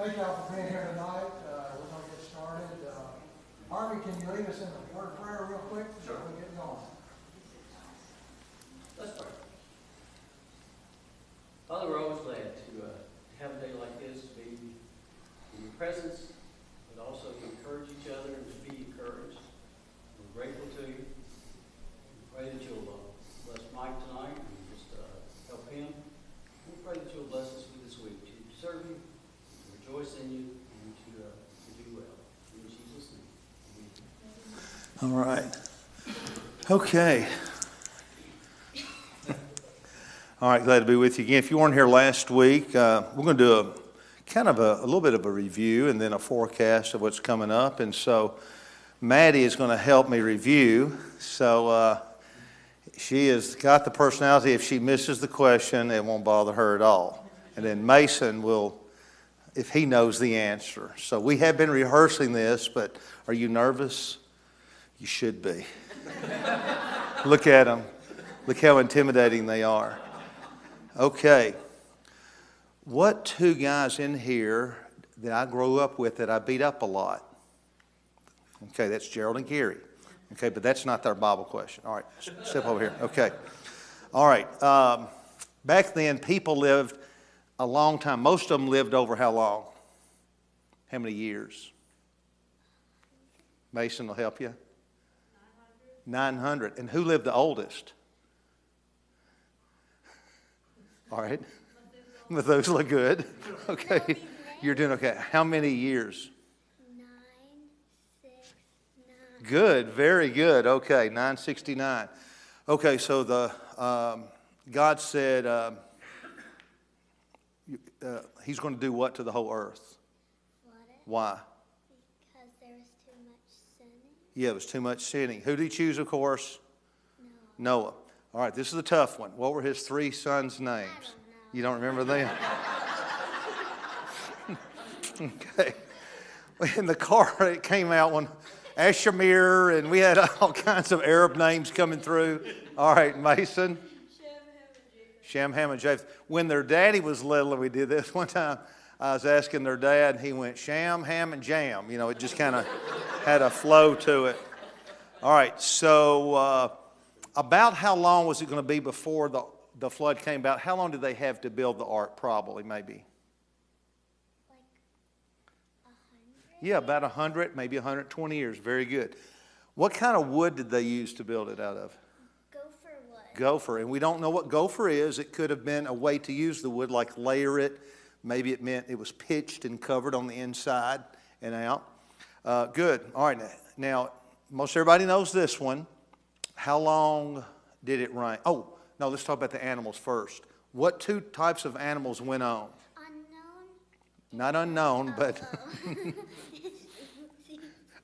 Thank y'all for being here tonight. We're going to get started. Harvey, can you lead us in a word of prayer real quick? Sure. Before we get going. Let's pray. Father, we're always glad to have a day like this, to be in your presence, but also to encourage each other and to be encouraged. We're grateful to you. We pray that you'll bless Mike tonight and just help him. We pray that you'll bless us with this week to serve you, to rejoice in you, and to do well. In Jesus' name. All right. Okay. All right, glad to be with you again. If you weren't here last week, we're going to do a little bit of a review and then a forecast of what's coming up. And so Maddie is going to help me review. So she has got the personality. If she misses the question, it won't bother her at all. And then Mason will, if he knows the answer. So we have been rehearsing this, but are you nervous? You should be. Look at them. Look how intimidating they are. Okay. What two guys in here that I grew up with that I beat up a lot? Okay, that's Gerald and Gary. Okay, but that's not their Bible question. All right, step over here. Okay. All right. Back then, people lived a long time. Most of them lived over how long? How many years? Mason will help you. 900. And who lived the oldest? All right. Methuselah, good. Okay. You're doing okay. How many years? 9, 6, 9. Good. Very good. Okay. 969. Okay. So God said he's going to do what to the whole earth? Flood it. Why? Because there was too much sinning. Yeah, it was too much sinning. Who did he choose, of course? No. Noah. All right, this is a tough one. What were his three sons' names? I don't know. You don't remember them? Okay. In the car, it came out when Ashamir, and we had all kinds of Arab names coming through. All right, Mason. Shem, Ham, and Japheth. When their daddy was little, we did this one time. I was asking their dad, and he went Sham, Ham, and Jam. You know, it just kind of had a flow to it. All right, so about how long was it going to be before the flood came about? How long did they have to build the ark? Probably, maybe. Like 100? Yeah, about 100, maybe 120 years. Very good. What kind of wood did they use to build it out of? Gopher wood. Gopher. And we don't know what gopher is. It could have been a way to use the wood, like layer it. Maybe it meant it was pitched and covered on the inside and out. Good. All right. Now, most everybody knows this one. How long did it rain? Oh, no, let's talk about the animals first. What two types of animals went on? Unknown. Not unknown, but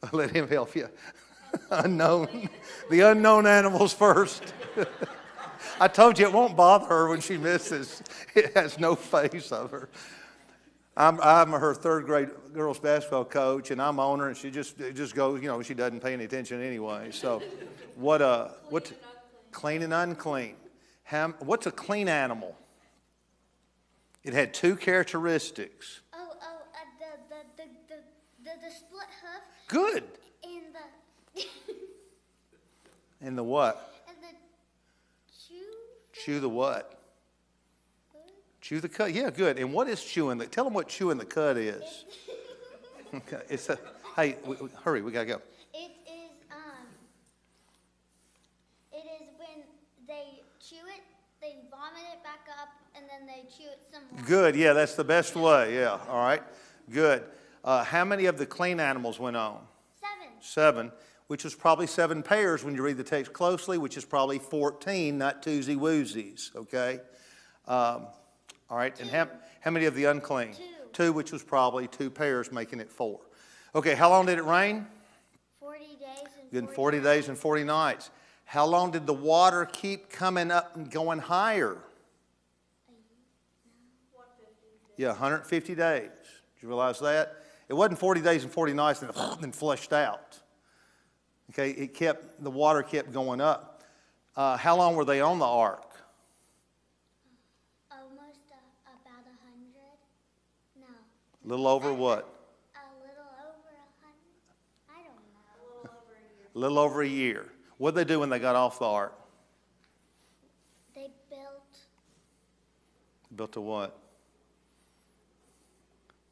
I'll let him help you. Unknown. The unknown animals first. I told you it won't bother her when she misses. It has no face of her. I'm her third grade girls basketball coach, and I'm on her, and she just goes, you know, she doesn't pay any attention anyway. So, what? Clean and unclean. What's a clean animal? It had two characteristics. The split hoof. Good. And the And the what? and the chew. Chew the what? Chew the cud. Yeah, good. And what is chewing the? Tell them what chewing the cud is. Okay. It's a. Hey, hurry. We gotta go. It is when they chew it, they vomit it back up, and then they chew it some more. Good. Yeah, that's the best way. Yeah. All right. Good. How many of the clean animals went on? 7. 7, which was probably 7 pairs when you read the text closely, which is probably 14, not twosy woozies. Okay. All right. And how many of the unclean? 2. 2, which was probably 2 pairs, making it 4. Okay. How long did it rain? 40 days and Good. 40 days and 40 nights. How long did the water keep coming up and going higher? 150. Yeah, 150 days. Did you realize that? It wasn't 40 days and 40 nights and then flushed out. Okay, the water kept going up. How long were they on the ark? Almost about 100. No. A little over what? A little over 100. I don't know. A little over a year. What did they do when they got off the ark? They Built a what?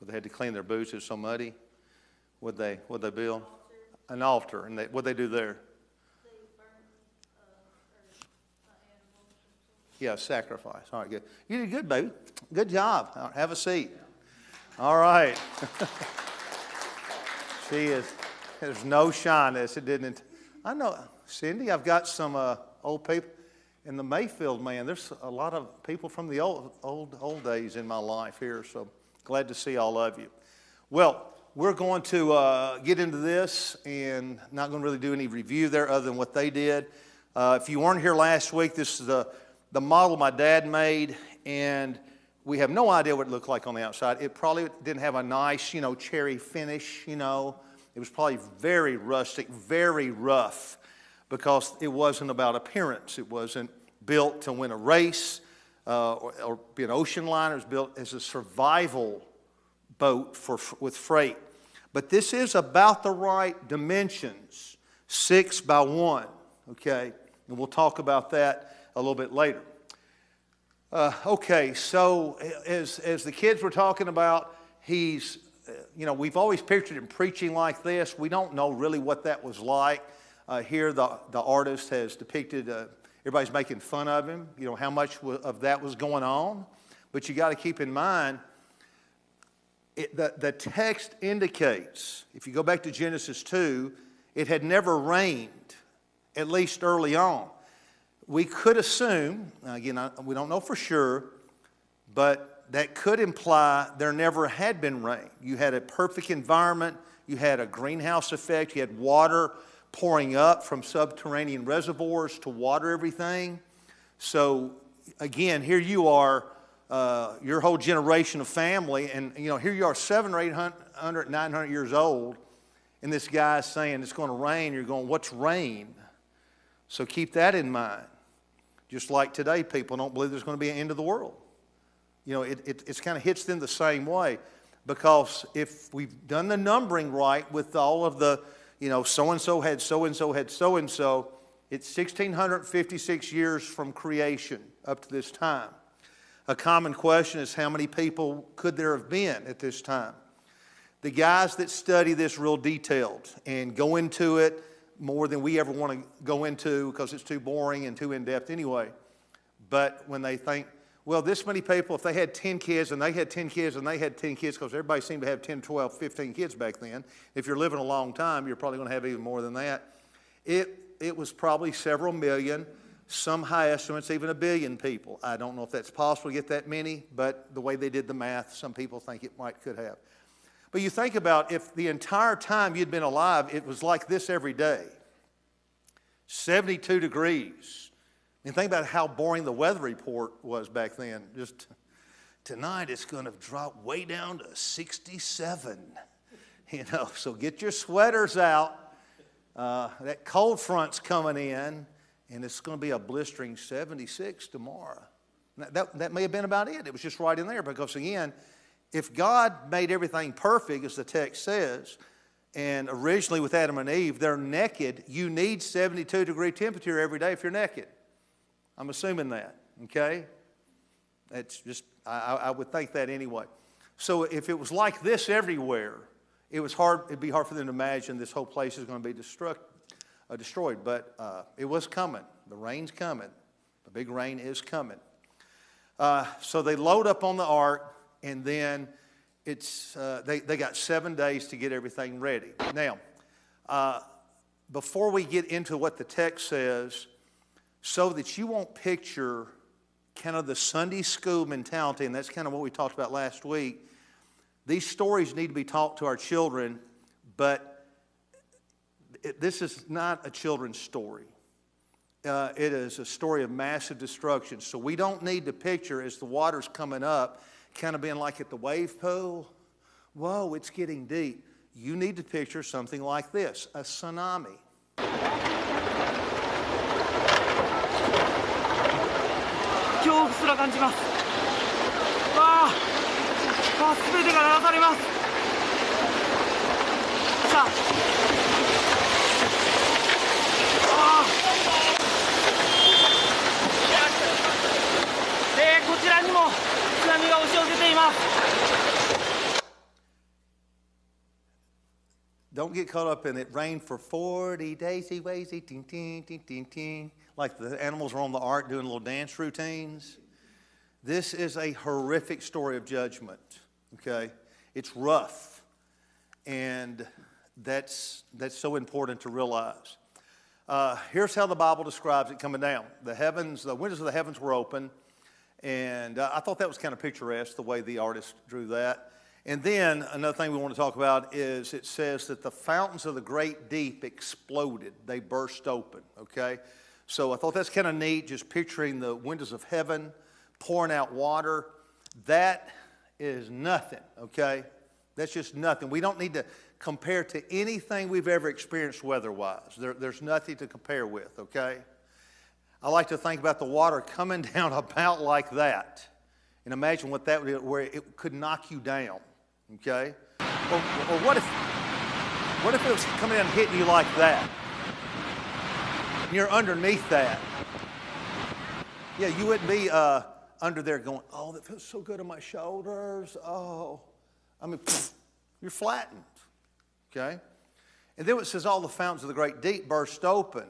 Well, they had to clean their boots. It was so muddy. What'd they build? An altar. And what'd they do there? Yeah, sacrifice. All right, good. You did good, baby. Good job. All right, have a seat. All right. She is. There's no shyness. It didn't. I know, Cindy. I've got some old people in the Mayfield. Man, there's a lot of people from the old days in my life here. So glad to see all of you. Well, we're going to get into this and not going to really do any review there other than what they did. If you weren't here last week, this is the model my dad made, and we have no idea what it looked like on the outside. It probably didn't have a nice, cherry finish, It was probably very rustic, very rough, because it wasn't about appearance. It wasn't built to win a race or be an ocean liner. It was built as a survival boat with freight. But this is about the right dimensions, 6 by 1, okay? And we'll talk about that a little bit later. Okay, so as the kids were talking about, he's, we've always pictured him preaching like this. We don't know really what that was like. Here the artist has depicted, everybody's making fun of him, how much of that was going on. But you got to keep in mind, the text indicates, if you go back to Genesis 2, it had never rained, at least early on. We could assume, again, we don't know for sure, but that could imply there never had been rain. You had a perfect environment. You had a greenhouse effect. You had water pouring up from subterranean reservoirs to water everything. So, again, here you are, your whole generation of family, and, here you are 700 or 800, 900 years old, and this guy's saying it's going to rain. You're going, what's rain? So keep that in mind. Just like today, people don't believe there's going to be an end of the world. It kind of hits them the same way. Because if we've done the numbering right with all of the, so-and-so had so-and-so had so-and-so, it's 1,656 years from creation up to this time. A common question is how many people could there have been at this time? The guys that study this real detailed and go into it more than we ever want to go into because it's too boring and too in-depth anyway. But when they think, well, this many people, if they had 10 kids and they had 10 kids and they had 10 kids, because everybody seemed to have 10, 12, 15 kids back then. If you're living a long time, you're probably going to have even more than that. It was probably several million, some high estimates, even 1 billion people. I don't know if that's possible to get that many, but the way they did the math, some people think it could have. But you think about if the entire time you'd been alive, it was like this every day. 72 degrees. And think about how boring the weather report was back then. Just tonight it's going to drop way down to 67. So get your sweaters out. That cold front's coming in, and it's going to be a blistering 76 tomorrow. That may have been about it. It was just right in there because, again, if God made everything perfect, as the text says, and originally with Adam and Eve, they're naked, you need 72-degree temperature every day if you're naked. I'm assuming that, okay? That's just, I would think that anyway. So if it was like this everywhere, it'd be hard for them to imagine this whole place is going to be destroyed. But it was coming. The rain's coming. The big rain is coming. So they load up on the ark, and then they got 7 days to get everything ready. Now, before we get into what the text says, so that you won't picture kind of the Sunday school mentality, and that's kind of what we talked about last week, these stories need to be taught to our children, but this is not a children's story. It is a story of massive destruction. So we don't need to picture as the water's coming up, kind of being like at the wave pool. Whoa, it's getting deep. You need to picture something like this, a tsunami. 全てが流されます。さあ、こちらにも津波が押し寄せています。 Don't get caught up in it. Rained for 40 days, wazy, ting, ting, ting, ting, ting. Like the animals are on the ark doing little dance routines. This is a horrific story of judgment, okay? It's rough, and that's so important to realize. Here's how the Bible describes it coming down. The windows of the heavens were open, and I thought that was kind of picturesque, the way the artist drew that. And then another thing we want to talk about is it says that the fountains of the great deep exploded. They burst open, okay? So I thought that's kind of neat, just picturing the windows of heaven pouring out water. That is nothing, okay? That's just nothing. We don't need to compare to anything we've ever experienced weather-wise. There's nothing to compare with, okay? I like to think about the water coming down about like that. And imagine what that would be, where it could knock you down, okay? Or what if it was coming down and hitting you like that? And you're underneath that. Yeah, you wouldn't be under there going, oh, that feels so good on my shoulders. Oh, I mean, you're flattened, okay? And then it says all the fountains of the great deep burst open.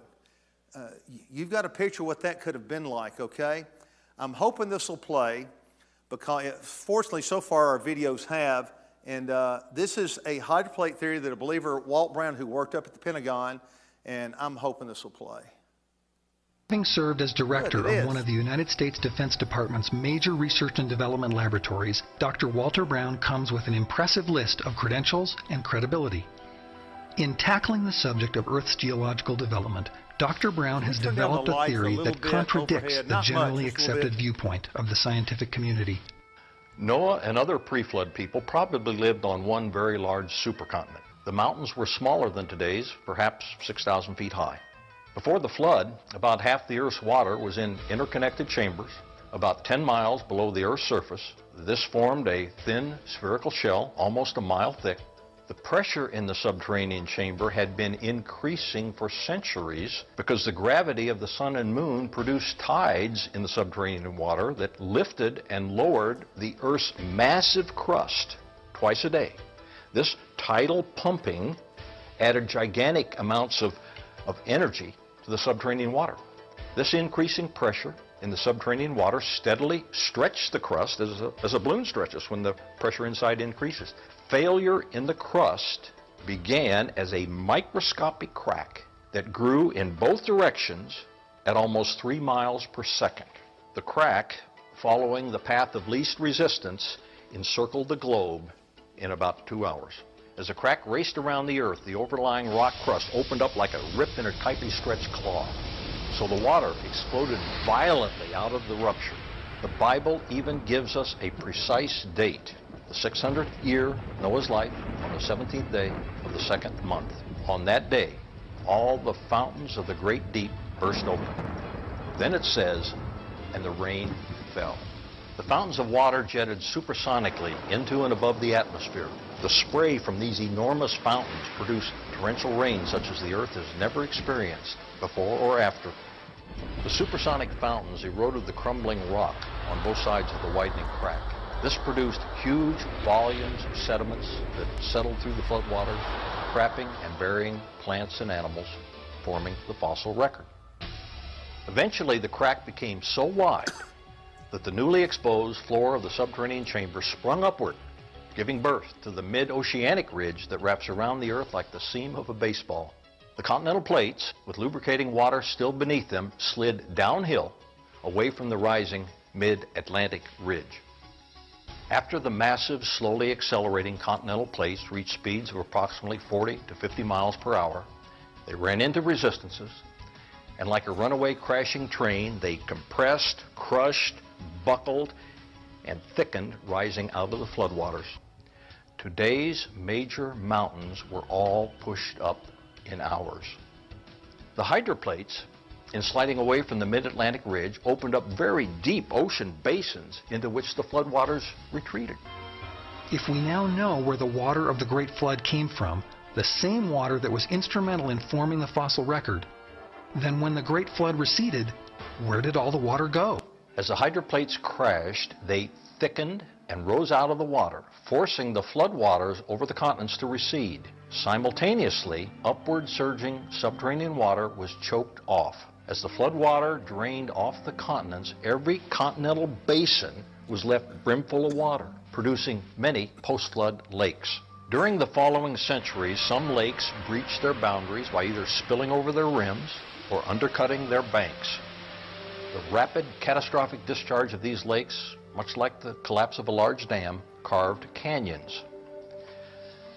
You've got to picture what that could have been like, okay? I'm hoping this will play because, fortunately, so far our videos have, and this is a hydroplate theory that a believer, Walt Brown, who worked up at the Pentagon, and I'm hoping this will play. Having served as director of one of the United States Defense Department's major research and development laboratories, Dr. Walter Brown comes with an impressive list of credentials and credibility. In tackling the subject of Earth's geological development, Dr. Brown has developed a theory that contradicts the generally accepted viewpoint of the scientific community. Noah and other pre-flood people probably lived on one very large supercontinent. The mountains were smaller than today's, perhaps 6,000 feet high. Before the flood, about half the Earth's water was in interconnected chambers, about 10 miles below the Earth's surface. This formed a thin spherical shell, almost a mile thick. The pressure in the subterranean chamber had been increasing for centuries because the gravity of the sun and moon produced tides in the subterranean water that lifted and lowered the Earth's massive crust twice a day. This tidal pumping added gigantic amounts of energy to the subterranean water. This increasing pressure in the subterranean water steadily stretched the crust as a balloon stretches when the pressure inside increases. Failure in the crust began as a microscopic crack that grew in both directions at almost 3 miles per second. The crack, following the path of least resistance, encircled the globe in about 2 hours. As the crack raced around the Earth, the overlying rock crust opened up like a rip in a tightly stretched claw. So the water exploded violently out of the rupture. The Bible even gives us a precise date, the 600th year of Noah's life, on the 17th day of the 2nd month. On that day, all the fountains of the great deep burst open. Then it says, and the rain fell. The fountains of water jetted supersonically into and above the atmosphere. The spray from these enormous fountains produced torrential rain such as the Earth has never experienced before or after. The supersonic fountains eroded the crumbling rock on both sides of the widening crack. This produced huge volumes of sediments that settled through the floodwaters, trapping and burying plants and animals, forming the fossil record. Eventually, the crack became so wide that the newly exposed floor of the subterranean chamber sprung upward, giving birth to the mid-oceanic ridge that wraps around the Earth like the seam of a baseball. The continental plates, with lubricating water still beneath them, slid downhill away from the rising mid-Atlantic ridge. After the massive, slowly accelerating continental plates reached speeds of approximately 40 to 50 miles per hour, they ran into resistances, and like a runaway crashing train, they compressed, crushed, buckled, and thickened, rising out of the floodwaters. Today's major mountains were all pushed up in hours. The hydroplates, in sliding away from the mid-Atlantic ridge, opened up very deep ocean basins into which the floodwaters retreated. If we now know where the water of the Great Flood came from, the same water that was instrumental in forming the fossil record, then when the Great Flood receded, where did all the water go? As the hydroplates crashed, they thickened and rose out of the water, forcing the flood waters over the continents to recede. Simultaneously, upward surging subterranean water was choked off. As the flood water drained off the continents, every continental basin was left brimful of water, producing many post-flood lakes. During the following centuries, some lakes breached their boundaries by either spilling over their rims or undercutting their banks. The rapid, catastrophic discharge of these lakes, much like the collapse of a large dam, carved canyons.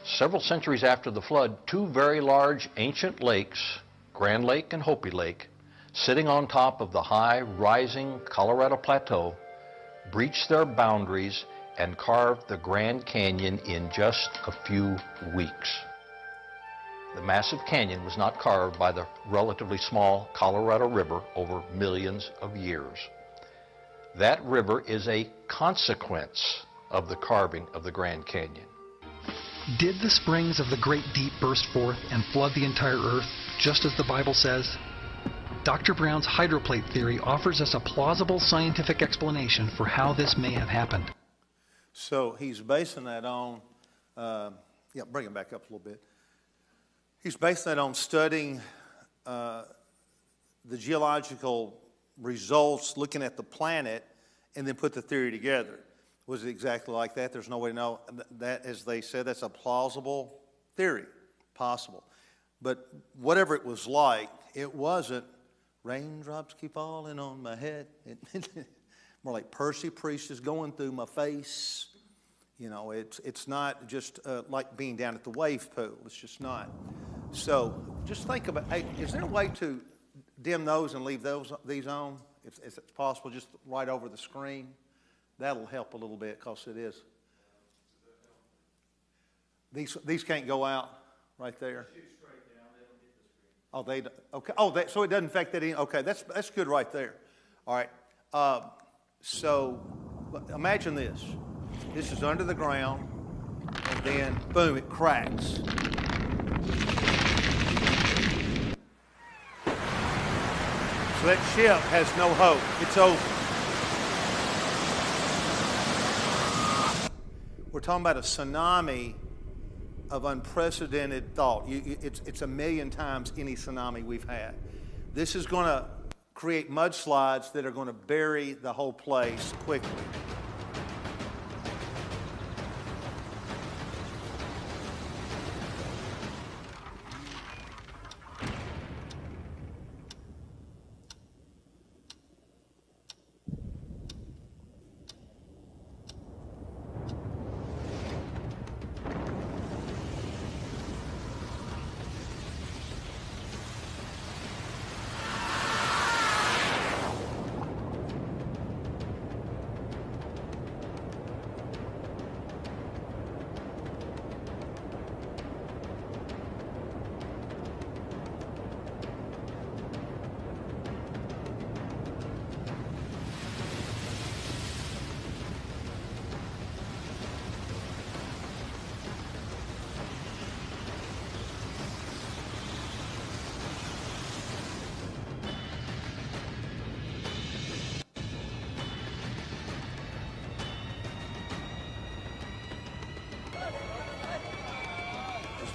Several centuries after the flood, two very large ancient lakes, Grand Lake and Hopi Lake, sitting on top of the high, rising Colorado Plateau, breached their boundaries and carved the Grand Canyon in just a few weeks. The massive canyon was not carved by the relatively small Colorado River over millions of years. That river is a consequence of the carving of the Grand Canyon. Did the springs of the Great Deep burst forth and flood the entire Earth, just as the Bible says? Dr. Brown's hydroplate theory offers us a plausible scientific explanation for how this may have happened. So he's basing that on, bring it back up a little bit. He's basing that on studying the geological results, looking at the planet, and then put the theory together. Was it exactly like that? There's no way to know. That, as they said, that's a plausible theory, possible. But whatever it was like, it wasn't raindrops keep falling on my head. More like Percy Priest is going through my face. You know, it's not just like being down at the wave pool. It's just not. So just think about, hey, is there a way to dim those and leave these on? If it's possible, just right over the screen. That'll help a little bit because it is. These can't go out right there. Oh, they okay. Oh, so it doesn't affect that. Okay, that's good right there. All right. So imagine this. This is under the ground, and then boom, it cracks. So that ship has no hope. It's over. We're talking about a tsunami of unprecedented thought. It's a million times any tsunami we've had. This is going to create mudslides that are going to bury the whole place quickly.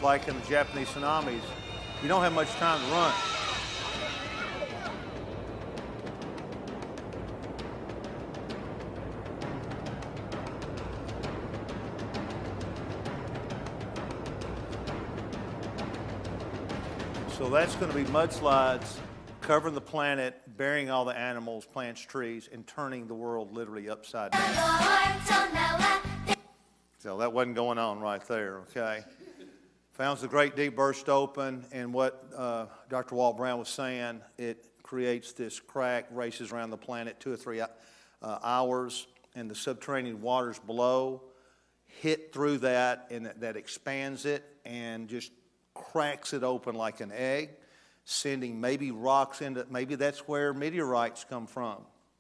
Like in the Japanese tsunamis, you don't have much time to run. So that's going to be mudslides covering the planet, burying all the animals, plants, trees, and turning the world literally upside down. So that wasn't going on right there, okay? Found the Great Deep burst open, and what Dr. Walt Brown was saying, it creates this crack, races around the planet 2 or 3 hours, and the subterranean waters below hit through that, and that expands it and just cracks it open like an egg, sending maybe rocks into, maybe that's where meteorites come from,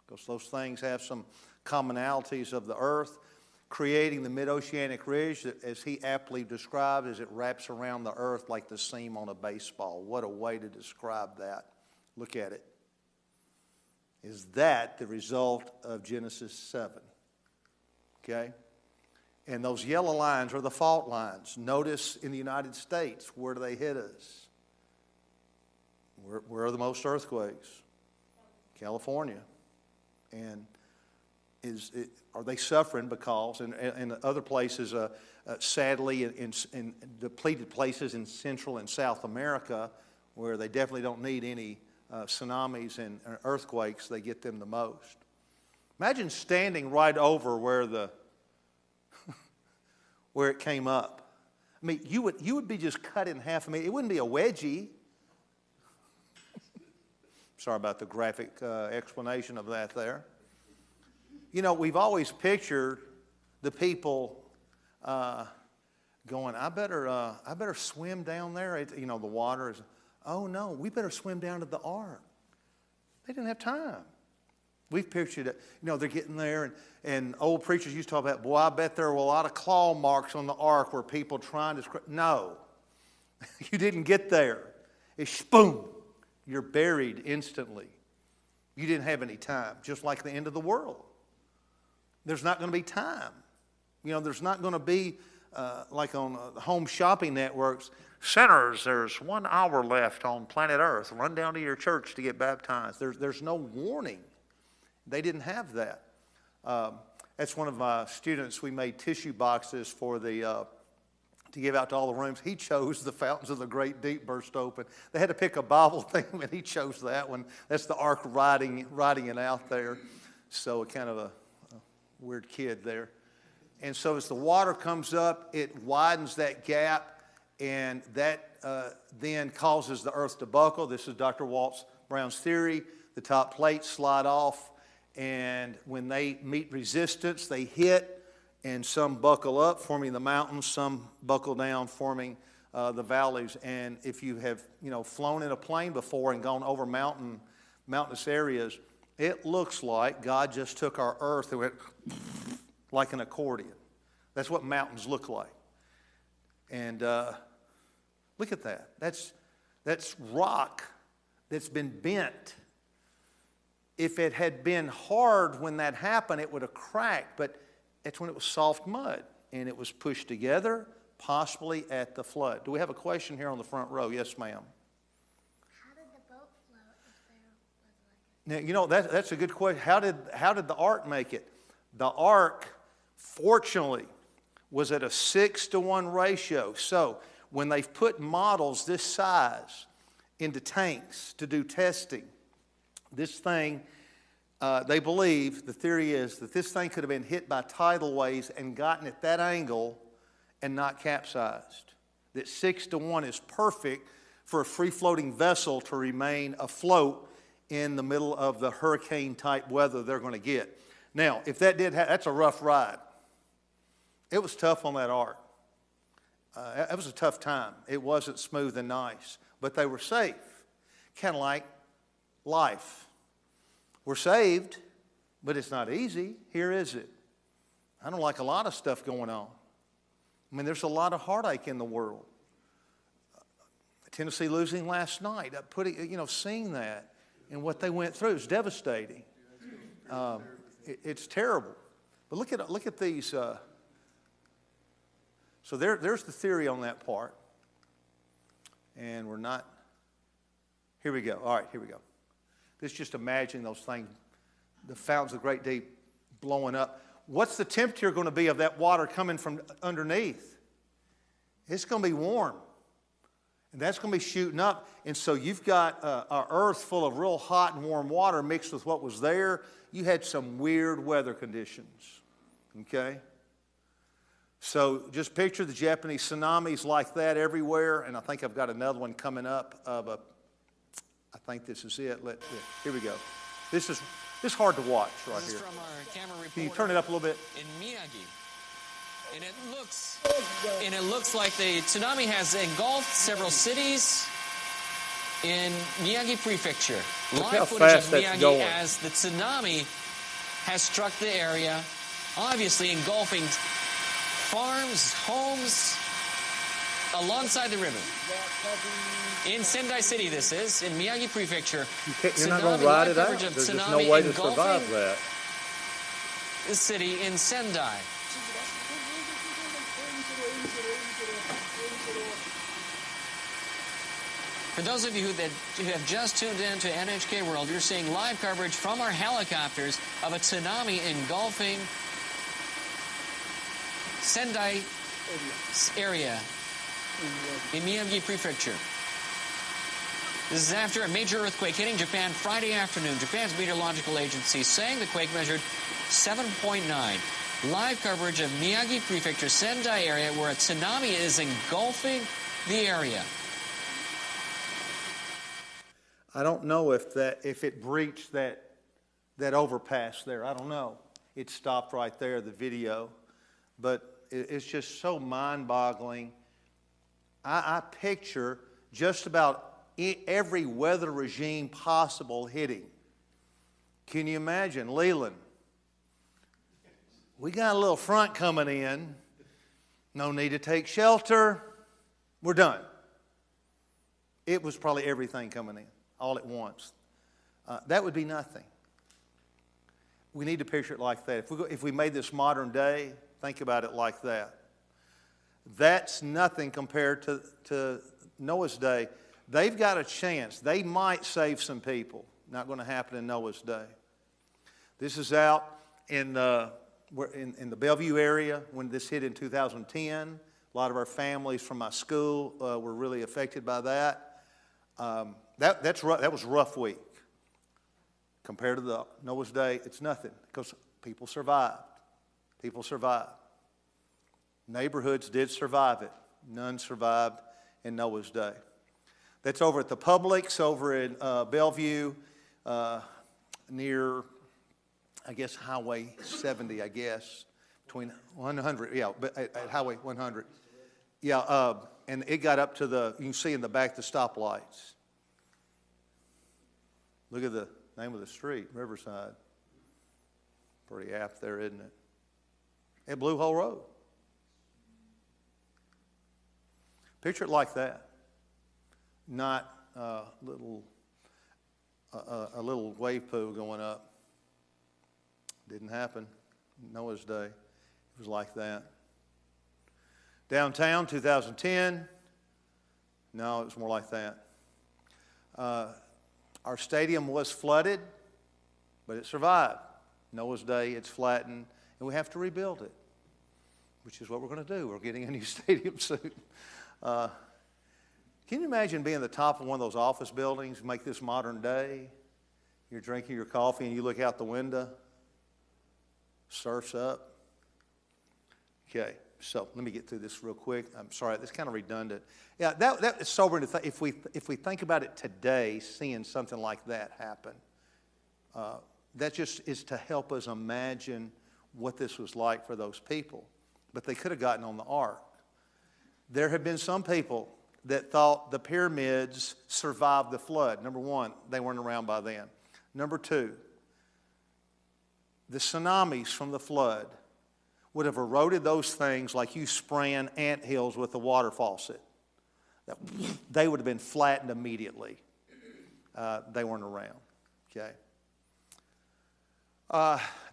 because those things have some commonalities of the earth, creating the mid-oceanic ridge that, as he aptly described, as it wraps around the earth like the seam on a baseball. What a way to describe that. Look at it. Is that the result of Genesis 7? Okay? And those yellow lines are the fault lines. Notice in the United States, where do they hit us? Where are the most earthquakes? California. And are they suffering because, in other places, sadly, in depleted places in Central and South America, where they definitely don't need any tsunamis and earthquakes, they get them the most. Imagine standing right over where where it came up. I mean, you would be just cut in half. I mean, it wouldn't be a wedgie. Sorry about the graphic explanation of that there. You know, we've always pictured the people going, I better swim down there. You know, the water is, oh no, we better swim down to the ark. They didn't have time. We've pictured it, you know, they're getting there, and old preachers used to talk about, boy, I bet there were a lot of claw marks on the ark where people trying to, no, you didn't get there. It's boom, you're buried instantly. You didn't have any time, just like the end of the world. There's not going to be time. You know, there's not going to be, like on home shopping networks, sinners, there's 1 hour left on planet Earth. Run down to your church to get baptized. There's no warning. They didn't have that. That's one of my students. We made tissue boxes for to give out to all the rooms. He chose the fountains of the great deep burst open. They had to pick a Bible theme, and he chose that one. That's the ark riding it out there. So kind of a weird kid there. And so as the water comes up, it widens that gap, and that then causes the earth to buckle. This is Dr. Walter Brown's theory. The top plates slide off, and when they meet resistance, they hit, and some buckle up, forming the mountains, some buckle down, forming the valleys. And if you have, you know, flown in a plane before and gone over mountainous areas, it looks like God just took our earth and went like an accordion. That's what mountains look like. And look at that. That's rock that's been bent. If it had been hard when that happened, it would have cracked. But that's when it was soft mud, and it was pushed together, possibly at the flood. Do we have a question here on the front row? Yes, ma'am. How did the boat float if there was like Now, you know, that's a good question. How did the ark make it? The ark, fortunately, was at a 6-to-1 ratio. So when they've put models this size into tanks to do testing, this thing, they believe, the theory is that this thing could have been hit by tidal waves and gotten at that angle and not capsized. That 6-to-1 is perfect for a free-floating vessel to remain afloat in the middle of the hurricane-type weather they're going to get. Now, if that did happen, that's a rough ride. It was tough on that ark. It was a tough time. It wasn't smooth and nice, but they were safe. Kind of like life. We're saved, but it's not easy. Here is it. I don't like a lot of stuff going on. I mean, there's a lot of heartache in the world. Tennessee losing last night, seeing that and what they went through is devastating. It's terrible. But look at these. So there's the theory on that part. And we're not. Here we go. All right, here we go. Just imagine those things, the fountains of the great deep blowing up. What's the temperature going to be of that water coming from underneath? It's going to be warm. And that's going to be shooting up. And so you've got an earth full of real hot and warm water mixed with what was there. You had some weird weather conditions. Okay? So just picture the Japanese tsunamis like that everywhere. And I think I've got another one coming up of I think this is it. Here we go. This is hard to watch right here. From our camera reporter. Can you turn it up a little bit? In Miyagi. And it looks like the tsunami has engulfed several cities in Miyagi Prefecture. Look how Live footage fast of that's Miyagi going. as the tsunami has struck the area. obviously engulfing farms, homes alongside the river. In Sendai City, this is, in Miyagi Prefecture. You're not going to Tsunami, ride live it out. coverage of There's just tsunami no way to engulfing survive that. the city in Sendai. For those of you who have just tuned in to NHK World, you're seeing live coverage from our helicopters of a tsunami engulfing Sendai area in Miyagi Prefecture. This is after a major earthquake hitting Japan Friday afternoon. Japan's meteorological agency saying the quake measured 7.9. Live coverage of Miyagi Prefecture, Sendai area, where a tsunami is engulfing the area. I don't know if it breached that overpass there. I don't know. It stopped right there, the video. But it's just so mind-boggling. I picture just about every weather regime possible hitting. Can you imagine? Leland, we got a little front coming in. No need to take shelter. We're done. It was probably everything coming in all at once. That would be nothing. We need to picture it like that. If we made this modern day, think about it like that. That's nothing compared to Noah's day. They've got a chance. They might save some people. Not going to happen in Noah's day. This is out in the Bellevue area when this hit in 2010. A lot of our families from my school were really affected by that. That was a rough week. Compared to the Noah's day, it's nothing because people survived. People survived. Neighborhoods did survive it. None survived in Noah's day. That's over at the Publix over in Bellevue near, I guess, Highway 70, I guess, between 100, yeah, at Highway 100. Yeah, and it got up to you can see in the back the stoplights. Look at the name of the street, Riverside. Pretty apt there, isn't it? At Blue Hole Road. Picture it like that. Not a little wave pool going up. Didn't happen. Noah's day. It was like that. Downtown, 2010. No, it was more like that. Our stadium was flooded, but it survived. Noah's day, it's flattened, and we have to rebuild it, which is what we're going to do. We're getting a new stadium soon. Can you imagine being the top of one of those office buildings, make this modern day? You're drinking your coffee and you look out the window, surf's up. Okay, so let me get through this real quick. I'm sorry, that's kind of redundant. Yeah, that is sobering to think. If we think about it today, seeing something like that happen, that just is to help us imagine what this was like for those people. But they could have gotten on the ark. There have been some people that thought the pyramids survived the flood. Number one, they weren't around by then. Number two, the tsunamis from the flood would have eroded those things like you spraying anthills with a water faucet. They would have been flattened immediately. They weren't around. Okay.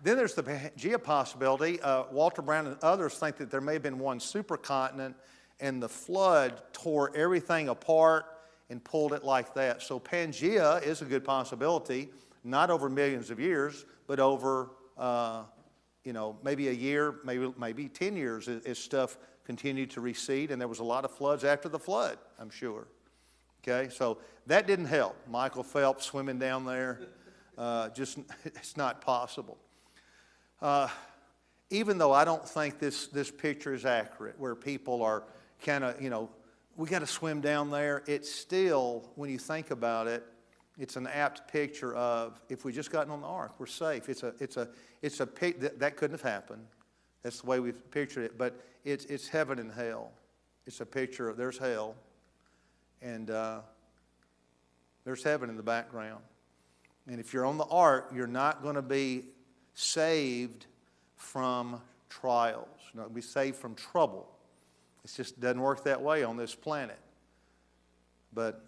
Then there's the Pangea possibility. Walter Brown and others think that there may have been one supercontinent and the flood tore everything apart and pulled it like that. So Pangea is a good possibility, not over millions of years, but over, maybe a year, maybe 10 years as stuff continued to recede. And there was a lot of floods after the flood, I'm sure. Okay, so that didn't help. Michael Phelps swimming down there, it's not possible. Even though I don't think this picture is accurate, where people are kind of, we got to swim down there. It's still, when you think about it, it's an apt picture of if we just gotten on the ark, we're safe. It's a that couldn't have happened. That's the way we've pictured it. But it's heaven and hell. It's a picture of there's hell, and there's heaven in the background. And if you're on the ark, you're not going to be saved from trials. You're not going to be saved from trouble. It just doesn't work that way on this planet. But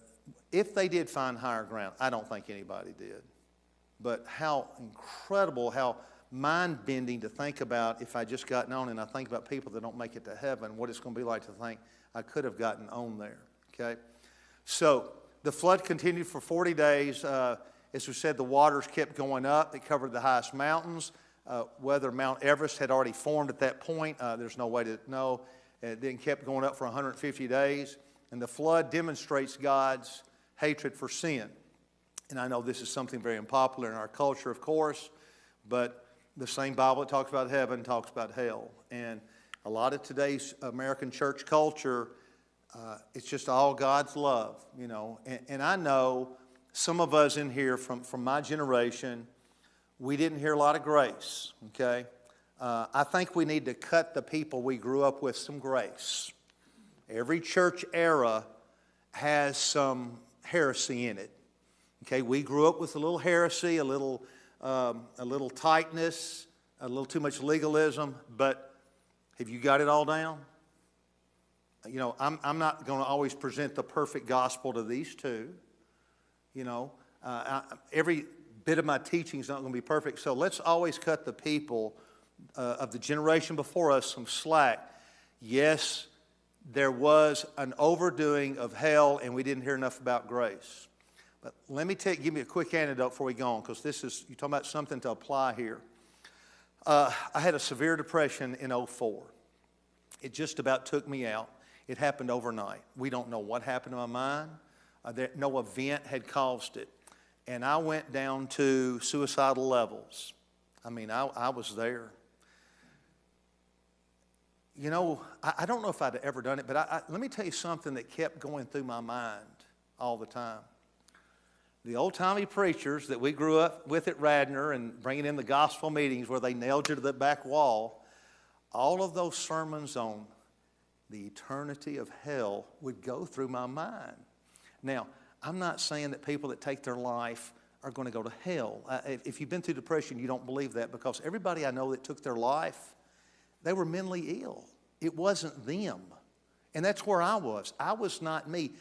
if they did find higher ground, I don't think anybody did. But how incredible, how mind-bending to think about if I just gotten on and I think about people that don't make it to heaven, what it's going to be like to think I could have gotten on there, okay? So the flood continued for 40 days. As we said, the waters kept going up. It covered the highest mountains. Whether Mount Everest had already formed at that point, there's no way to know. It then kept going up for 150 days. And the flood demonstrates God's hatred for sin. And I know this is something very unpopular in our culture, of course, but the same Bible that talks about heaven talks about hell. And a lot of today's American church culture, it's just all God's love, you know. And I know some of us in here from my generation, we didn't hear a lot of grace, okay? I think we need to cut the people we grew up with some grace. Every church era has some heresy in it. Okay, we grew up with a little heresy, a little tightness, a little too much legalism, but have you got it all down? You know, I'm not going to always present the perfect gospel to these two. You know, every bit of my teaching is not going to be perfect, so let's always cut the people of the generation before us some slack. Yes, there was an overdoing of hell, and we didn't hear enough about grace. But let me give me a quick antidote before we go on, because you're talking about something to apply here. I had a severe depression in 2004. It just about took me out. It happened overnight. We don't know what happened to my mind. No event had caused it. And I went down to suicidal levels. I mean, I was there. You know, I don't know if I'd ever done it, but let me tell you something that kept going through my mind all the time. The old-timey preachers that we grew up with at Radnor and bringing in the gospel meetings where they nailed you to the back wall, all of those sermons on the eternity of hell would go through my mind. Now, I'm not saying that people that take their life are going to go to hell. If you've been through depression, you don't believe that, because everybody I know that took their life, they were mentally ill. It wasn't them. And that's where I was. I was not me.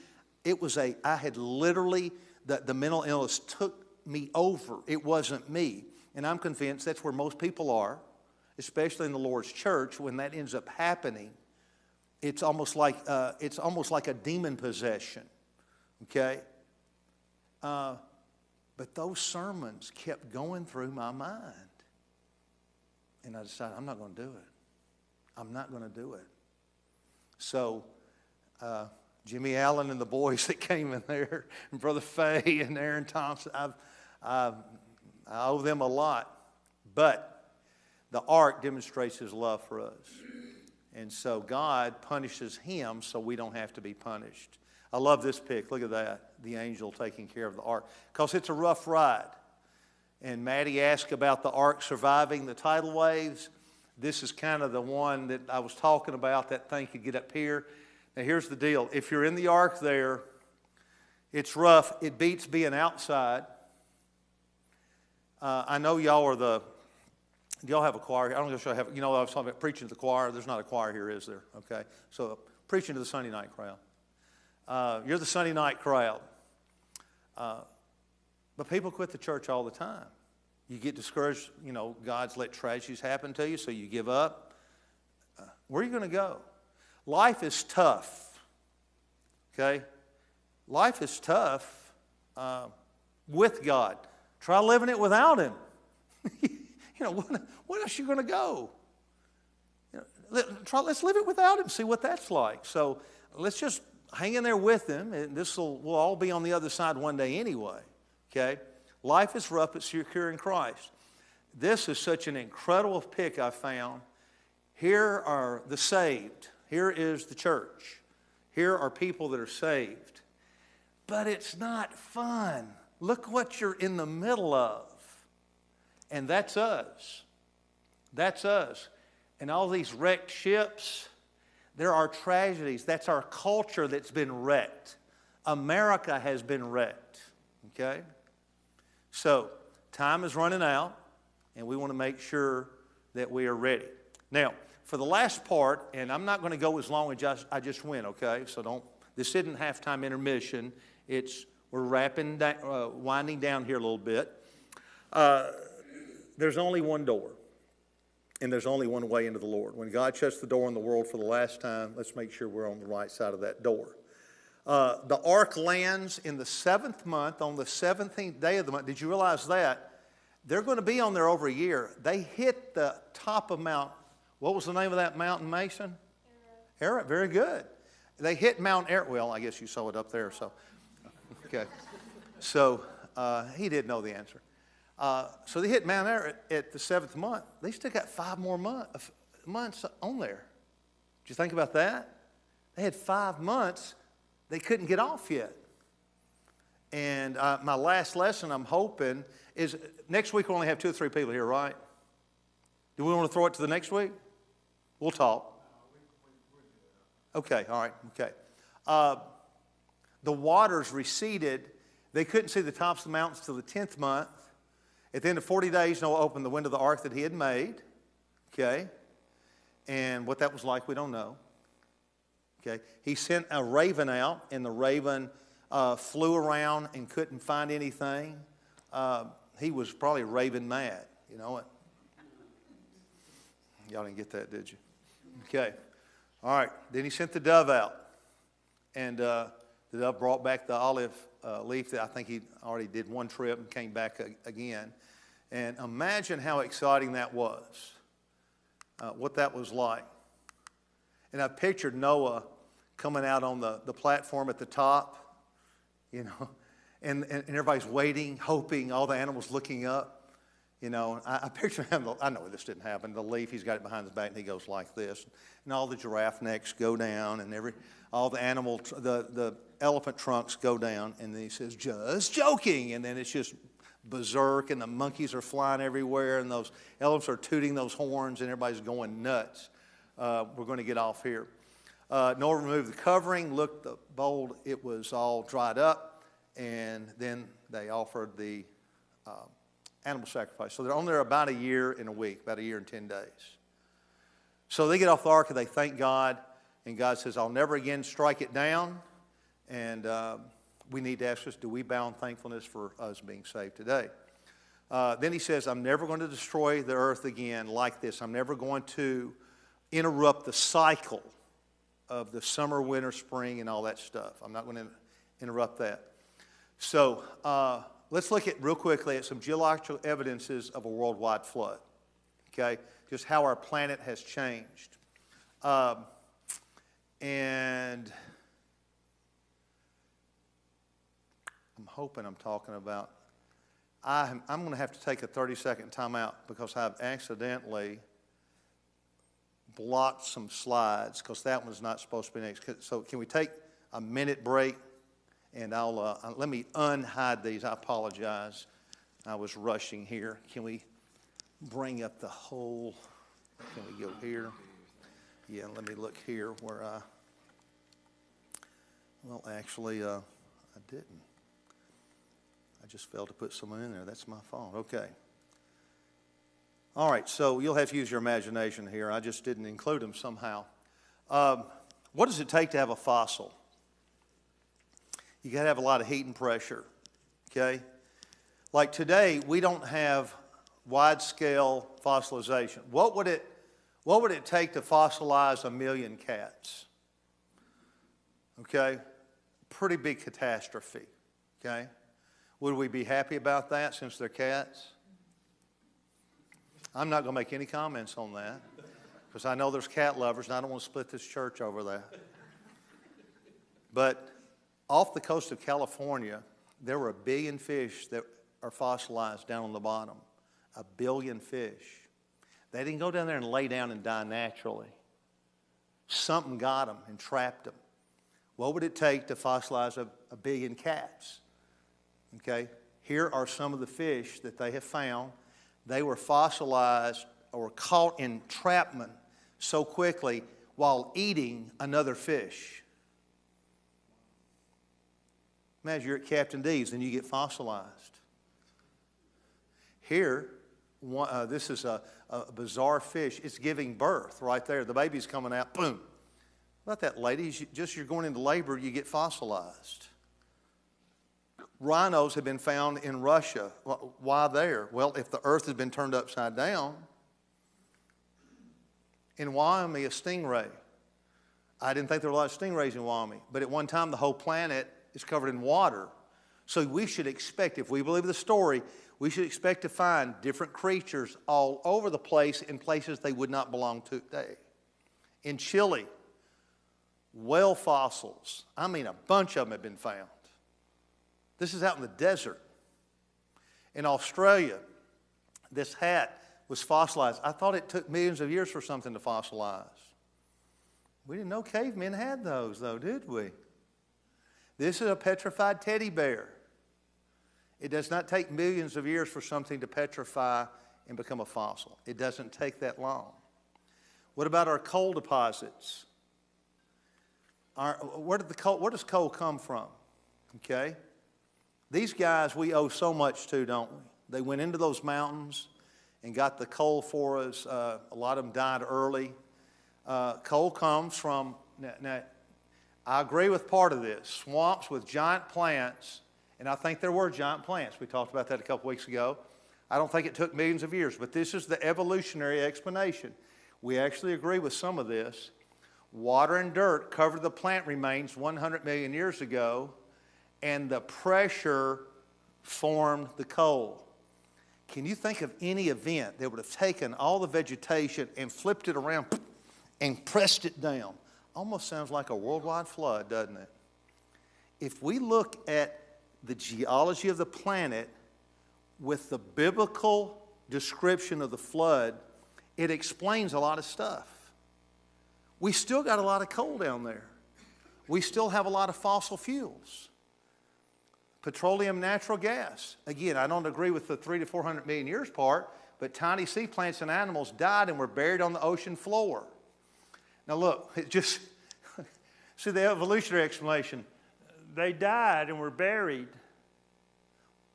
I had literally, the mental illness took me over. It wasn't me. And I'm convinced that's where most people are, especially in the Lord's church. When that ends up happening, it's almost like a demon possession. Okay? But those sermons kept going through my mind. And I decided, I'm not going to do it. I'm not going to do it. So, Jimmy Allen and the boys that came in there, and Brother Fay and Aaron Thompson, I owe them a lot. But the ark demonstrates his love for us. And so God punishes him so we don't have to be punished. I love this pic. Look at that, the angel taking care of the ark. Because it's a rough ride. And Maddie asked about the ark surviving the tidal waves. This is kind of the one that I was talking about, that thing could get up here. Now here's the deal. If you're in the ark there, it's rough. It beats being outside. I know y'all are do y'all have a choir here? I don't know if y'all have, I was talking about preaching to the choir. There's not a choir here, is there? Okay. So preaching to the Sunday night crowd. You're the Sunday night crowd. But people quit the church all the time. You get discouraged, God's let tragedies happen to you, so you give up. Where are you going to go? Life is tough, okay? Life is tough with God. Try living it without Him. Where else are you going to go? Let's live it without Him, see what that's like. So let's just hang in there with Him, and we'll all be on the other side one day anyway, okay? Life is rough, but secure in Christ. This is such an incredible pic I found. Here are the saved. Here is the church. Here are people that are saved. But it's not fun. Look what you're in the middle of. And that's us. That's us. And all these wrecked ships, there are tragedies. That's our culture that's been wrecked. America has been wrecked. Okay? So, time is running out, and we want to make sure that we are ready. Now, for the last part, and I'm not going to go as long as I just went, okay? So don't, this isn't halftime intermission. We're winding down here a little bit. There's only one door, and there's only one way into the Lord. When God shuts the door on the world for the last time, let's make sure we're on the right side of that door. The ark lands in the 7th month, on the 17th day of the month. Did you realize that? They're going to be on there over a year. They hit the top of Mount, what was the name of that mountain, Mason? Ararat. Very good. They hit Mount Ararat. Well, I guess you saw it up there, so. Okay. So he did know the answer. So they hit Mount Ararat at the 7th month. They still got 5 more months on there. Did you think about that? They had 5 months. They couldn't get off yet. And my last lesson, I'm hoping, is next week we'll only have 2 or 3 people here, right? Do we want to throw it to the next week? We'll talk. Okay, all right, okay. The waters receded. They couldn't see the tops of the mountains till the 10th month. At the end of 40 days, Noah opened the window of the ark that he had made. Okay? And what that was like, we don't know. Okay? He sent a raven out, and the raven flew around and couldn't find anything. He was probably raven mad. You know what? Y'all didn't get that, did you? Okay. All right. Then he sent the dove out. And the dove brought back the olive leaf that I think he already did one trip and came back again. And imagine how exciting that was, what that was like. And I pictured Noah coming out on the platform at the top, you know, and everybody's waiting, hoping, all the animals looking up, you know. I picture him, I know this didn't happen, the leaf, he's got it behind his back, and he goes like this. And all the giraffe necks go down, and all the the elephant trunks go down, and then he says, just joking, and then it's just berserk, and the monkeys are flying everywhere, and those elephants are tooting those horns, and everybody's going nuts. We're going to get off here. Noah removed the covering, looked the bowl, it was all dried up, and then they offered the animal sacrifice. So they're on there about a year and a week, about a year and 10 days. So they get off the ark and they thank God, and God says, I'll never again strike it down. And we need to ask us, do we bow in thankfulness for us being saved today? Then he says, I'm never going to destroy the earth again like this. I'm never going to interrupt the cycle of the summer, winter, spring, and all that stuff. I'm not going to interrupt that. So let's look at, real quickly, at some geological evidences of a worldwide flood. Okay? Just how our planet has changed. And I'm hoping I'm talking about, I'm going to have to take a 30-second timeout because I've accidentally blocked some slides because that one's not supposed to be next. So can we take a minute break? And let me unhide these. I apologize. I was rushing here. Can we bring up the whole, can we go here? Yeah, let me look here where well, actually, I didn't. I just failed to put someone in there. That's my fault. Okay. All right, so you'll have to use your imagination here. I just didn't include them somehow. What does it take to have a fossil? You got to have a lot of heat and pressure, okay? Like today, we don't have wide-scale fossilization. What would it take to fossilize 1 million cats? Okay? Pretty big catastrophe, okay? Would we be happy about that since they're cats? I'm not going to make any comments on that because I know there's cat lovers and I don't want to split this church over that. But off the coast of California, there were 1 billion fish that are fossilized down on the bottom. 1 billion fish. They didn't go down there and lay down and die naturally. Something got them and trapped them. What would it take to fossilize 1 billion cats? Okay, here are some of the fish that they have found. They were fossilized or caught in entrapment so quickly while eating another fish. Imagine you're at Captain D's and you get fossilized. Here, this is a bizarre fish. It's giving birth right there. The baby's coming out, boom. What about that, ladies? Just you're going into labor, you get fossilized. Rhinos have been found in Russia. Why there? Well, if the earth has been turned upside down. In Wyoming, a stingray. I didn't think there were a lot of stingrays in Wyoming, but at one time the whole planet is covered in water. So we should expect, if we believe the story, we should expect to find different creatures all over the place in places they would not belong to today. In Chile, whale fossils. I mean, a bunch of them have been found. This is out in the desert. In Australia, this hat was fossilized. I thought it took millions of years for something to fossilize. We didn't know cavemen had those, though, did we? This is a petrified teddy bear. It does not take millions of years for something to petrify and become a fossil. It doesn't take that long. What about our coal deposits? Where does coal come from? Okay? These guys we owe so much to, don't we? They went into those mountains and got the coal for us. A lot of them died early. Coal comes from, now, I agree with part of this, swamps with giant plants, and I think there were giant plants. We talked about that a couple weeks ago. I don't think it took millions of years, but this is the evolutionary explanation. We actually agree with some of this. Water and dirt covered the plant remains 100 million years ago, and the pressure formed the coal. Can you think of any event that would have taken all the vegetation and flipped it around and pressed it down? Almost sounds like a worldwide flood, doesn't it? If we look at the geology of the planet with the biblical description of the flood, it explains a lot of stuff. We still got a lot of coal down there. We still have a lot of fossil fuels. Petroleum, natural gas. Again, I don't agree with the 300 to 400 million years part, but tiny sea plants and animals died and were buried on the ocean floor. Now look, it just, see the evolutionary explanation. They died and were buried.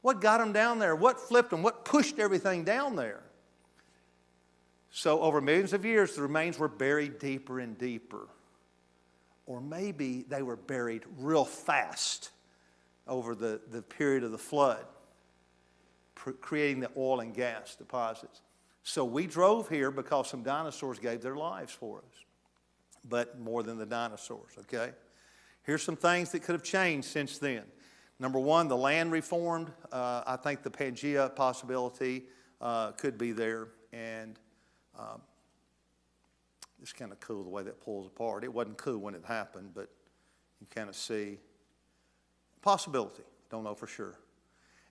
What got them down there? What flipped them? What pushed everything down there? So over millions of years, the remains were buried deeper and deeper. Or maybe they were buried real fast over the period of the flood, creating the oil and gas deposits. So we drove here because some dinosaurs gave their lives for us. But more than the dinosaurs, okay? Here's some things that could have changed since then. Number one, the land reformed. I think the Pangea possibility could be there. And it's kind of cool the way that pulls apart. It wasn't cool when it happened, but you kind of see possibility. Don't know for sure.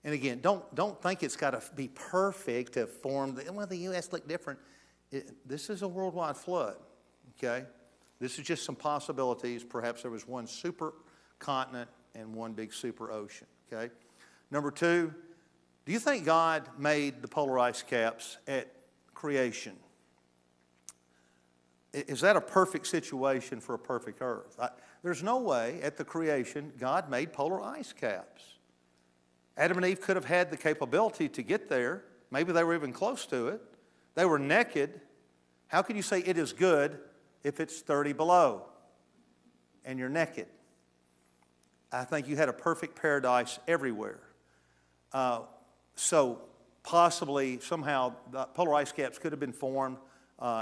And again, don't think it's got to be perfect to form, well, the U.S. looked different. This is a worldwide flood, okay? This is just some possibilities. Perhaps there was one super continent and one big super ocean, okay? Number two, do you think God made the polar ice caps at creation? Is that a perfect situation for a perfect earth? There's no way at the creation God made polar ice caps. Adam and Eve could have had the capability to get there. Maybe they were even close to it. They were naked. How can you say it is good if it's 30 below and you're naked? I think you had a perfect paradise everywhere. So possibly somehow the polar ice caps could have been formed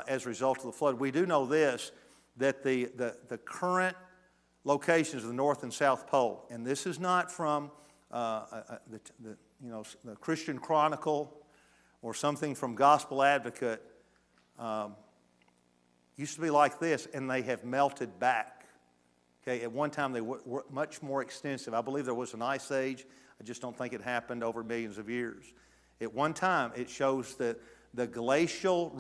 as a result of the flood. We do know this, that the current locations of the North and South Pole, and this is not from the Christian Chronicle or something from Gospel Advocate, used to be like this, and they have melted back. Okay, at one time they were much more extensive. I believe there was an ice age. I just don't think it happened over millions of years. At one time, it shows that the glacial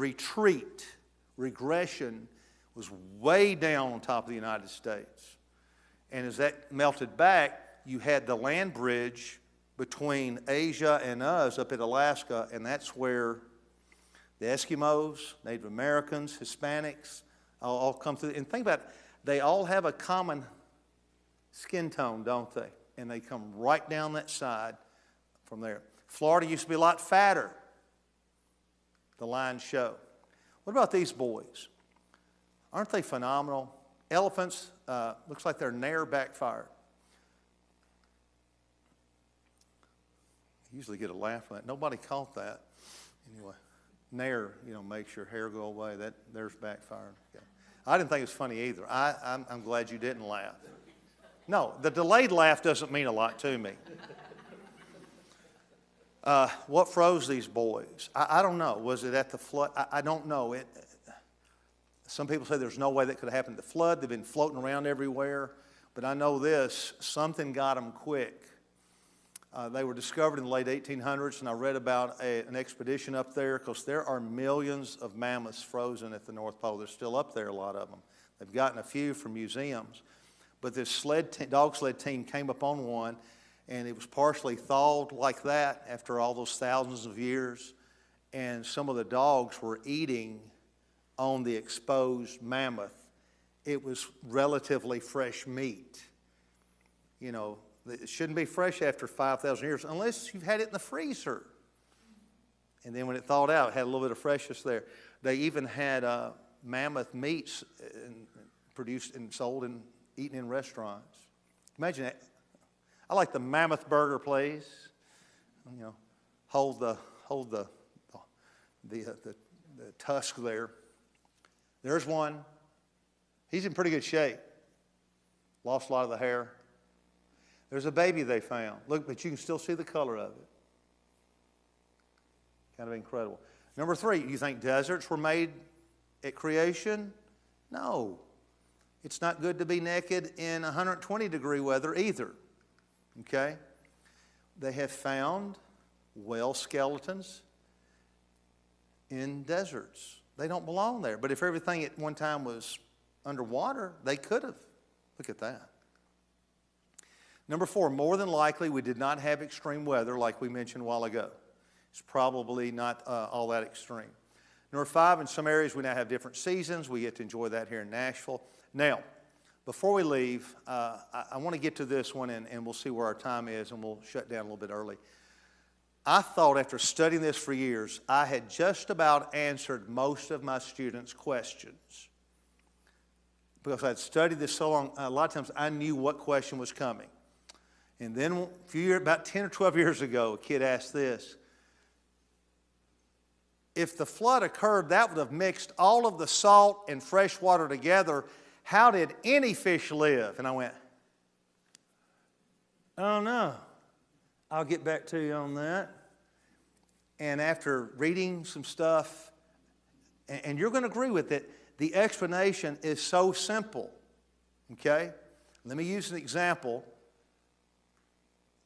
regression was way down on top of the United States. And as that melted back, you had the land bridge between Asia and us up at Alaska, and that's where the Eskimos, Native Americans, Hispanics all come through. And think about it, they all have a common skin tone, don't they? And they come right down that side from there. Florida used to be a lot fatter. the lion show. What about these boys? Aren't they phenomenal? Elephants, looks like their nair backfired. I usually get a laugh from that. Nobody caught that. Anyway, nair, makes your hair go away. There's backfired. Okay. I didn't think it was funny either. I'm glad you didn't laugh. No, the delayed laugh doesn't mean a lot to me. What froze these boys? I don't know. Was it at the flood? I don't know. Some people say there's no way that could have happened at the flood. They've been floating around everywhere. But I know this, something got them quick. They were discovered in the late 1800s, and I read about an expedition up there because there are millions of mammoths frozen at the North Pole. They're still up there, a lot of them. They've gotten a few from museums. But this dog sled team came upon one, and it was partially thawed like that after all those thousands of years. And some of the dogs were eating on the exposed mammoth. It was relatively fresh meat. It shouldn't be fresh after 5,000 years unless you've had it in the freezer. And then when it thawed out, it had a little bit of freshness there. They even had mammoth meats produced and sold and eaten in restaurants. Imagine that. I like the mammoth burger, please. Hold the tusk there. There's one. He's in pretty good shape. Lost a lot of the hair. There's a baby they found. Look, but you can still see the color of it. Kind of incredible. Number 3, you think deserts were made at creation? No. It's not good to be naked in 120-degree weather either. Okay? They have found whale skeletons in deserts. They don't belong there. But if everything at one time was underwater, they could have. Look at that. Number 4, more than likely we did not have extreme weather like we mentioned a while ago. It's probably not all that extreme. Number 5, in some areas we now have different seasons. We get to enjoy that here in Nashville. Now, before we leave, I want to get to this one, and we'll see where our time is, and we'll shut down a little bit early. I thought after studying this for years, I had just about answered most of my students' questions. Because I'd studied this so long, a lot of times I knew what question was coming. And then about 10 or 12 years ago, a kid asked this. If the flood occurred, that would have mixed all of the salt and fresh water together. How did any fish live? And I went, oh no. I'll get back to you on that. And after reading some stuff, and you're going to agree with it, the explanation is so simple. Okay? Let me use an example.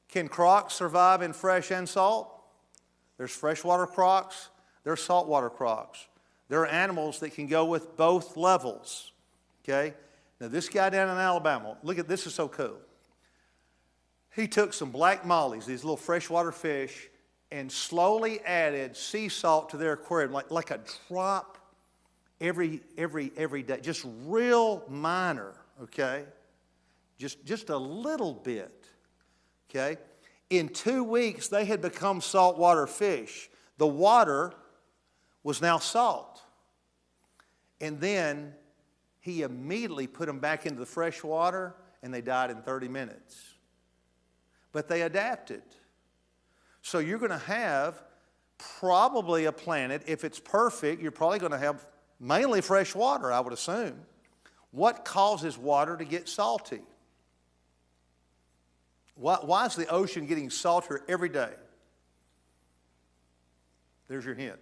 Can crocs survive in fresh and salt? There's freshwater crocs. There's saltwater crocs. There are animals that can go with both levels. Okay? Now this guy down in Alabama, look at this, is so cool. He took some black mollies, these little freshwater fish, and slowly added sea salt to their aquarium, like a drop every day, just real minor, okay? Just a little bit, okay? In 2 weeks, they had become saltwater fish. The water was now salt. And then he immediately put them back into the fresh water, and they died in 30 minutes. But they adapted. So you're going to have probably a planet, if it's perfect, you're probably going to have mainly fresh water, I would assume. What causes water to get salty? Why is the ocean getting saltier every day? There's your hint.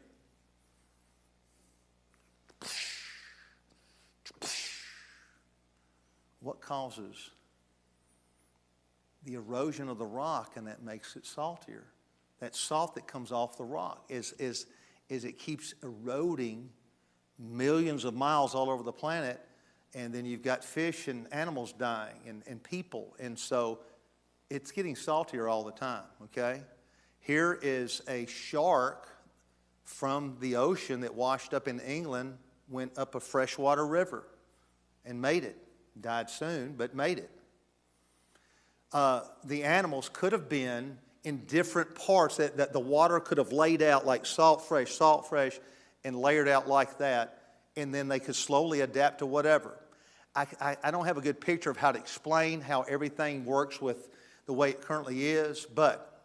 What causes the erosion of the rock, and that makes it saltier? That salt that comes off the rock is it keeps eroding millions of miles all over the planet, and then you've got fish and animals dying and people, and so it's getting saltier all the time, okay? Here is a shark from the ocean that washed up in England, went up a freshwater river and made it. Died soon, but made it. The animals could have been in different parts that the water could have laid out like salt fresh, and layered out like that, and then they could slowly adapt to whatever. I don't have a good picture of how to explain how everything works with the way it currently is, but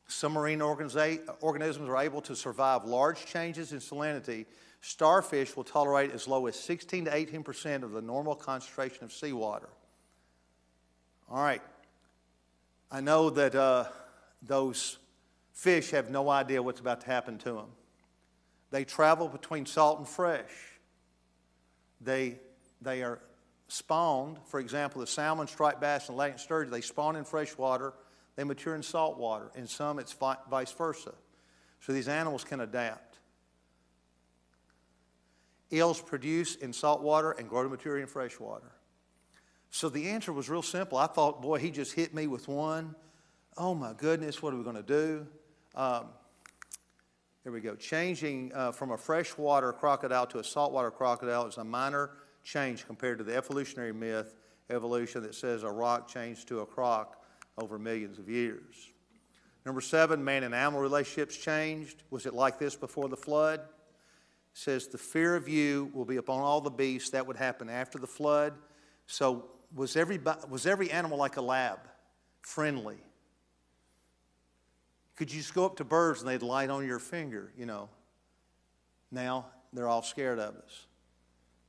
some marine organisms are able to survive large changes in salinity. Starfish will tolerate as low as 16 to 18% of the normal concentration of seawater. All right. I know that those fish have no idea what's about to happen to them. They travel between salt and fresh. They are spawned, for example, the salmon, striped bass, and Atlantic sturgeon, they spawn in fresh water, they mature in salt water. In some, it's vice versa. So these animals can adapt. Eels produce in salt water and grow to maturity in fresh water. So the answer was real simple. I thought, boy, he just hit me with one. Oh my goodness, what are we going to do? Here we go. Changing from a freshwater crocodile to a saltwater crocodile is a minor change compared to the evolutionary myth, evolution, that says a rock changed to a croc over millions of years. Number 7, man and animal relationships changed. Was it like this before the flood? It says the fear of you will be upon all the beasts. That would happen after the flood. So was every animal like a lab, friendly? Could you just go up to birds and they'd light on your finger, you know? Now they're all scared of us.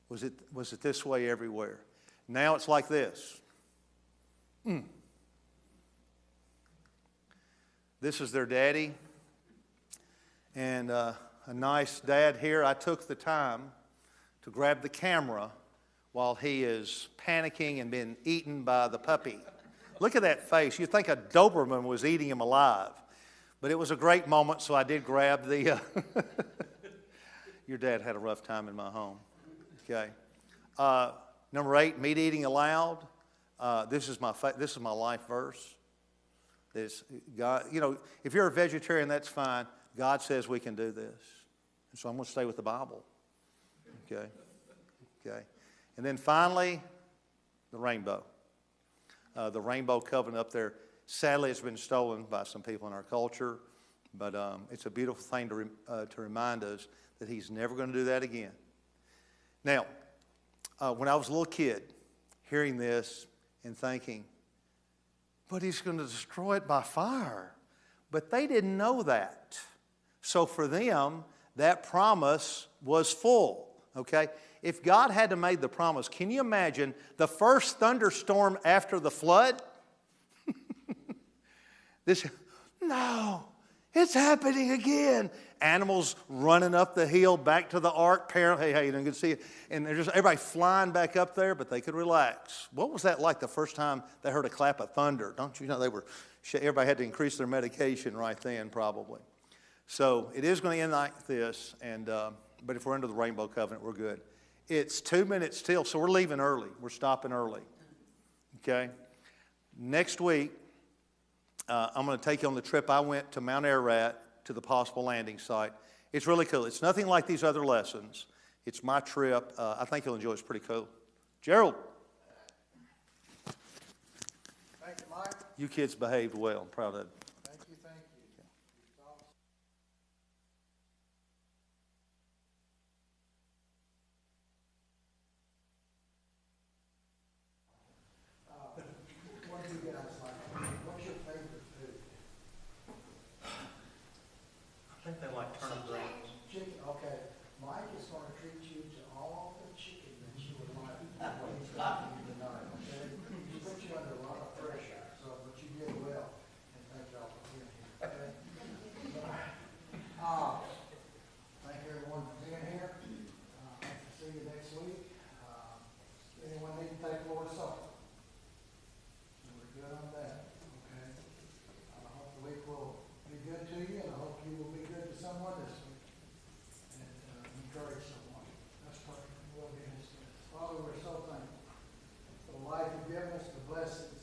Was it this way everywhere? Now it's like this. This is their daddy. And a nice dad here. I took the time to grab the camera while he is panicking and being eaten by the puppy. Look at that face. You'd think a Doberman was eating him alive. But it was a great moment, so I did grab the... Your dad had a rough time in my home. Okay. Number 8, meat eating allowed. This is my life verse. This, God, you know, if you're a vegetarian, that's fine. God says we can do this. And so I'm going to stay with the Bible. Okay. Okay. And then finally, the rainbow. The rainbow covenant up there. Sadly, it's been stolen by some people in our culture, but it's a beautiful thing to remind us that he's never going to do that again. Now, when I was a little kid, hearing this and thinking, but he's going to destroy it by fire. But they didn't know that. So for them, that promise was full, okay? If God had to make the promise, can you imagine the first thunderstorm after the flood? No, it's happening again. Animals running up the hill back to the ark. Hey, you good to see you. And they're just everybody flying back up there, but they could relax. What was that like the first time they heard a clap of thunder? Don't you know everybody had to increase their medication right then, probably. So it is going to end like this, but if we're under the Rainbow Covenant, we're good. It's 2 minutes till, so we're leaving early. We're stopping early. Okay? Next week, I'm going to take you on the trip I went to Mount Ararat to the possible landing site. It's really cool. It's nothing like these other lessons. It's my trip. I think you'll enjoy it. It's pretty cool. Gerald. Thank you, Mike. You kids behaved well. I'm proud of you. Thank you, thank you. What do you guys like? What's your favorite food? I think they like turnip greens. Chicken, okay. Mike is going to treat you to all the chicken that you would like. What he's going to do tonight, okay? He put you under a lot of pressure, but you did well. And thank y'all for being here, okay? Thank everyone for being here. See you next week. Anyone need to take Lord's Supper? We're good on that, okay? I hope the week will be good to you, and I hope you will be good to someone this week. And encourage someone. Let's pray. We'll be in His hands. Father, we're so thankful for the life you've given us, the blessings